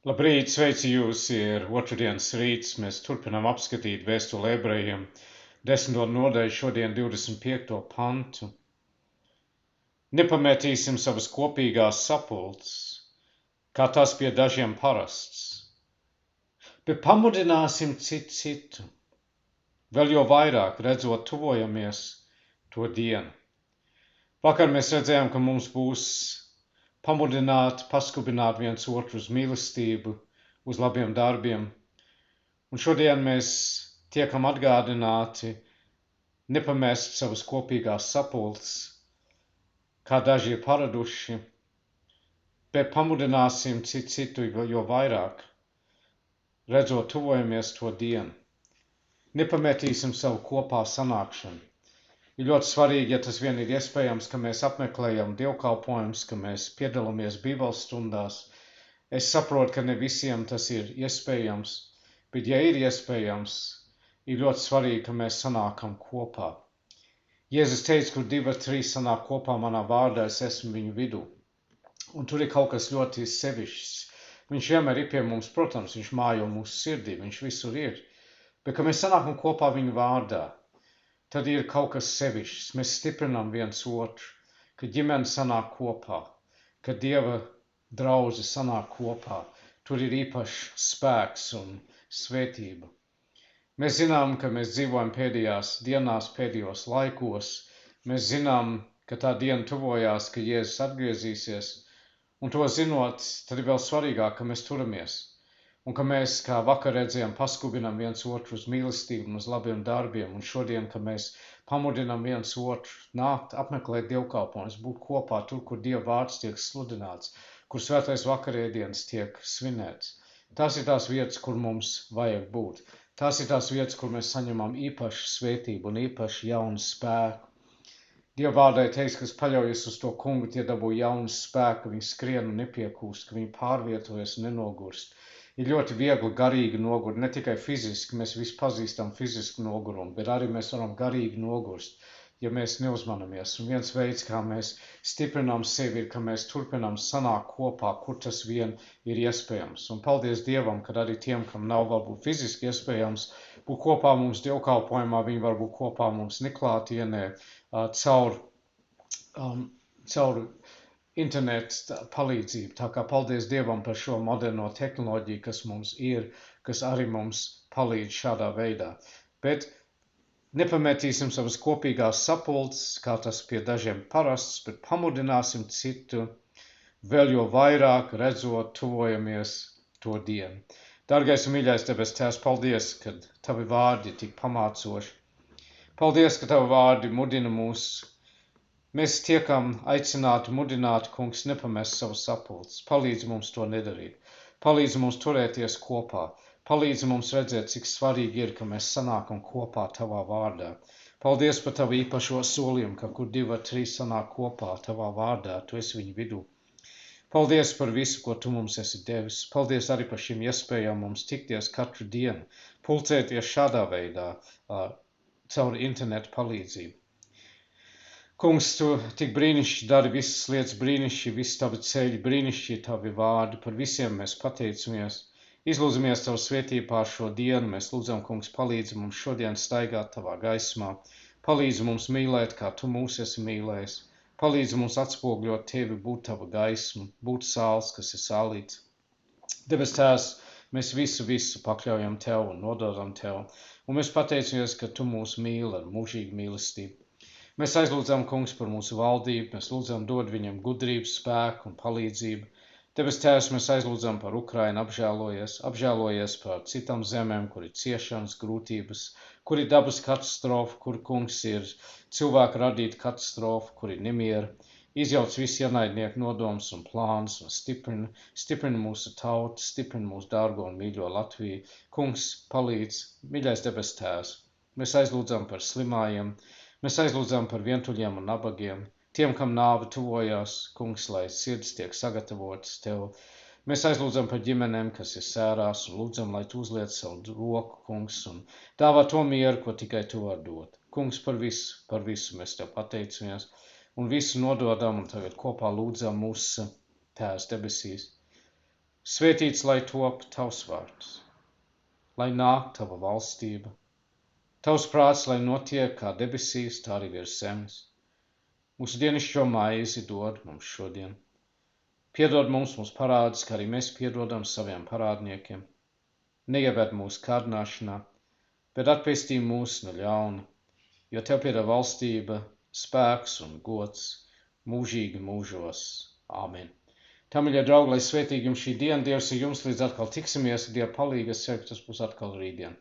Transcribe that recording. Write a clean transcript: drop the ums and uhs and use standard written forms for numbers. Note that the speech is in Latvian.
Labrīt, sveici jūs, ir otrdienas rīts, mēs turpinām apskatīt vēstuli ebrejiem, 10. nodaļu, šodien 25. pantu. Nepametīsim savas kopīgās sapulces, kā tas pie dažiem parasts, bet pamudināsim citu, vēl jo vairāk redzot tuvojamies to dienu. Vakar mēs redzējām, ka mums būs pamudināt, paskubināt viens otru uz mīlestību, uz labiem darbiem. Un šodien mēs tiekam atgādināti nepamest savas kopīgās sapulces, kā daži ir paraduši, bet pamudināsim citu, jo vairāk, redzot tuvojamies to dienu. Nepametīsim savu kopā sanākšanu. Ir ļoti svarīgi, ja tas vien ir iespējams, ka mēs apmeklējam dievkalpojumus, ka mēs piedalāmies bībeles stundās. Es saprotu, ka ne visiem tas ir iespējams, bet ja ir iespējams, ir ļoti svarīgi, ka mēs sanākam kopā. Jēzus teica, kur 2 vai 3 sanāk kopā manā vārdā, es esmu viņu vidū. Un tur ir kaut kas ļoti sevišķs. Viņš vienmēr ir pie mums, protams, viņš mājo mūsu sirdī, viņš visur ir. Bet, kad mēs sanākam kopā viņu vārdā, tad ir kaut kas sevišķs. Mēs stiprinām viens otru, kad ģimene sanāk kopā, kad Dieva draugi sanāk kopā. Tur ir īpašs spēks un svētība. Mēs zinām, ka mēs dzīvojam pēdējās dienās, pēdējos laikos. Mēs zinām, ka tā diena tuvojās, ka Jēzus atgriezīsies. Un to zinot, tad ir vēl svarīgāk, ka mēs turamies. Un ka mēs, kā vakar redzējām, paskubinām viens otru uz mīlestību un uz labiem darbiem. Un šodien, ka mēs pamudinām viens otru nākt, apmeklēt dievkalpojumus, būt kopā tur, kur Dieva vārds tiek sludināts, kur svētais vakarēdienas tiek svinēts. Tās ir tās vietas, kur mums vajag būt. Tās ir tās vietas, kur mēs saņemam īpašu svētību un īpašu jaunu spēku. Dieva vārdai teiks, kas paļaujas uz to kungu, tie dabū jaunu spēku, ka viņi skrien un nepiekūst, ka viņi pārvietojas un nenogurst. Ir ļoti viegli garīgi nogurt, ne tikai fiziski, mēs visi pazīstam fizisku nogurumu, bet arī mēs varam garīgi nogurst, ja mēs neuzmanamies. Un viens veids, kā mēs stiprinām sevi, ir, ka mēs turpinām sanākt kopā, kur tas vien ir iespējams. Un paldies Dievam, kad arī tiem, kam nav varbūt fiziski iespējams būt kopā mums dievkalpojumā, viņi var būt kopā mums neklātienē, caur internetu palīdzību. Tā kā paldies Dievam par šo moderno tehnoloģiju, kas mums ir, kas arī mums palīdz šādā veidā. Bet nepametīsim savas kopīgās sapulces, kā tas pie dažiem parasts, bet pamudināsim citu, vēl jo vairāk redzot, tuvojamies to dienu. Dargais un mīļais debes Tēvs, paldies, ka tavi vārdi tik pamācoši. Paldies, ka tavi vārdi mudina mūs. Mēs tiekam aicināti, mudināti, kungs, nepamest savu sapulces. Palīdz mums to nedarīt. Palīdz mums turēties kopā. Palīdz mums redzēt, cik svarīgi ir, ka mēs sanākam kopā tavā vārdā. Paldies par tavu īpašo solījumu, ka kur 2 vai 3 sanāk kopā tavā vārdā, tu esi viņu vidū. Paldies par visu, ko tu mums esi devis. Paldies arī par šīm iespējām mums tikties katru dienu, pulcēties šādā veidā, caur internetu palīdzību. Kungs, tu tik brīnišķīgi dari visas lietas brīnišķīgi, visi tavi ceļi brīnišķīgi, tavi vārdi, par visiem mēs pateicamies. Izlūdzamies tavu svētību pār šo dienu, mēs lūdzam, kungs, palīdzi mums šodien staigāt tavā gaismā, palīdzi mums mīlēt, kā tu mūs esi mīlējis, palīdzi mums atspogļot tevi, būt tava gaisma, būt sāls, kas ir sālīts. Debes Tēvs, mēs visu pakļaujam tev un nododam tev, un mēs pateicamies, ka tu mūs mīli ar mūžīgu mīlestību. Mēs aizlūdzam, kungs, par mūsu valdību, mēs lūdzam dod viņam gudrību, spēku un palīdzību. Debes Tēvs, mēs aizlūdzam par Ukrainu, apžēlojies par citām zemēm, kur ir ciešanas, grūtības, kur ir dabas katastrofa, kur, kungs, ir cilvēku radīta katastrofa, kur ir nemiera. Izjauc visu ienaidnieku nodomus un plānus un stiprina mūsu tautu, stiprina mūsu dārgo un mīļo Latviju. Kungs, palīdz, mīļais debes Tēvs, mēs aizlūdzam par slimājiem, mēs aizlūdzam par vientuļiem un nabagiem, tiem, kam nāve tuvojās, kungs, lai sirds tiek sagatavotas tev. Mēs aizlūdzam par ģimenēm, kas ir sērās, un lūdzam, lai tu uzliec savu roku, kungs, un dāvā to mieru, ko tikai tu var dot. Kungs, par visu mēs tev pateicamies, un visu nododam, un tagad kopā lūdzam mūsu Tēvs debesīs. Svētīts lai top tavs vārds, lai nāk tava valstība, tavs prāts, lai notiek kā debesīs, tā arī virs zemes. Mūsu dienascho maizi dod mums šodien. Piedod mums mūsu parādus, kā arī mēs piedodam saviem parādniekiem. Neieved mūsu kārdināšanā, bet atpestī mūs no ļauna, jo tev pieder valstība, spēks un gods mūžīgi mūžos. Āmen. Tā, mīļie draugi, lai svētīgi jums šī diena, Dievs ir jums, līdz atkal tiksimies, Dieva palīga, es ceru, ka tas būs atkal rītdien.